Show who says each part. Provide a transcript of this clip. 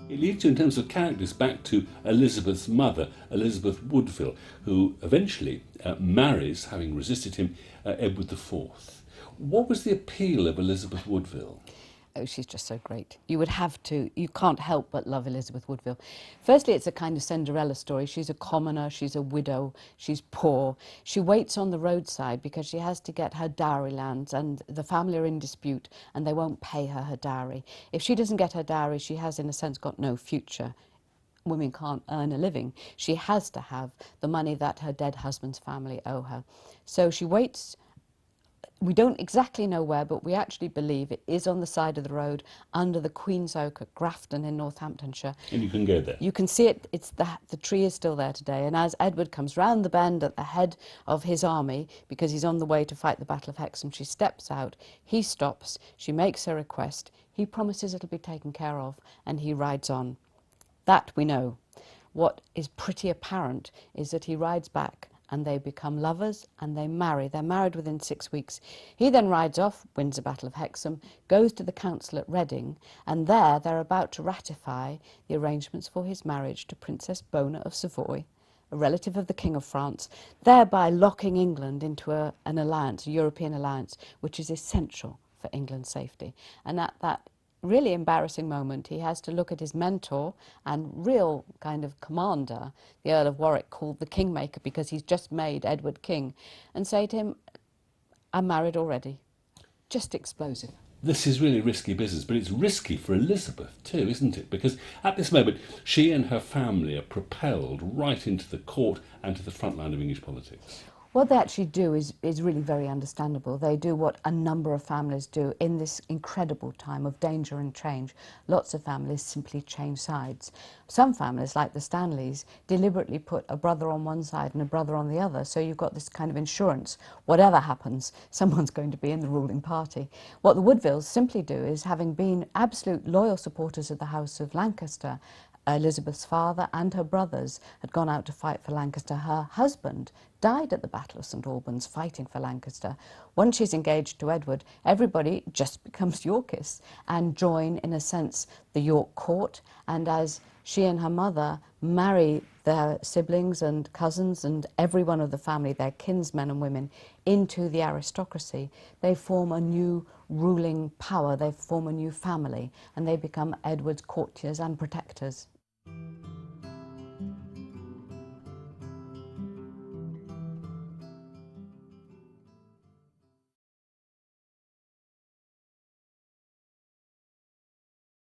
Speaker 1: It leads you, in terms of characters, back to Elizabeth's mother, Elizabeth Woodville, who eventually marries, having resisted him, Edward IV. What was the appeal of Elizabeth Woodville?
Speaker 2: Oh, she's just so great. You can't help but love Elizabeth Woodville. Firstly, it's a kind of Cinderella story. She's a commoner, she's a widow, she's poor. She waits on the roadside because she has to get her dowry lands, and the family are in dispute and they won't pay her dowry. If she doesn't get her dowry, she has, in a sense, got no future. Women can't earn a living. She has to have the money that her dead husband's family owe her. So she waits. We don't exactly know where, but we actually believe it is on the side of the road under the Queen's Oak at Grafton in Northamptonshire.
Speaker 1: And you can go there.
Speaker 2: You can see it. The tree is still there today. And as Edward comes round the bend at the head of his army, because he's on the way to fight the Battle of Hexham, she steps out, he stops, she makes her request, he promises it'll be taken care of, and he rides on. That we know. What is pretty apparent is that he rides back and they become lovers and they marry. They're married within 6 weeks. He then rides off, wins the Battle of Hexham, goes to the council at Reading, and there they're about to ratify the arrangements for his marriage to Princess Bona of Savoy, a relative of the King of France, thereby locking England into an alliance, a European alliance, which is essential for England's safety. And at that really embarrassing moment, he has to look at his mentor and real kind of commander, the Earl of Warwick, called the Kingmaker, because he's just made Edward king, and say to him, I'm married already. Just explosive.
Speaker 1: This is really risky business, but it's risky for Elizabeth too, isn't it? Because at this moment, she and her family are propelled right into the court and to the front line of English politics.
Speaker 2: What they actually do is really very understandable. They do what a number of families do in this incredible time of danger and change. Lots of families simply change sides. Some families, like the Stanleys, deliberately put a brother on one side and a brother on the other, so you've got this kind of insurance. Whatever happens, someone's going to be in the ruling party. What the Woodvilles simply do is, having been absolute loyal supporters of the House of Lancaster, Elizabeth's father and her brothers had gone out to fight for Lancaster. Her husband died at the Battle of St Albans fighting for Lancaster. Once she's engaged to Edward, everybody just becomes Yorkists and join, in a sense, the York court. And as she and her mother marry their siblings and cousins and every one of the family, their kinsmen and women, into the aristocracy, they form a new ruling power, they form a new family, and they become Edward's courtiers and protectors.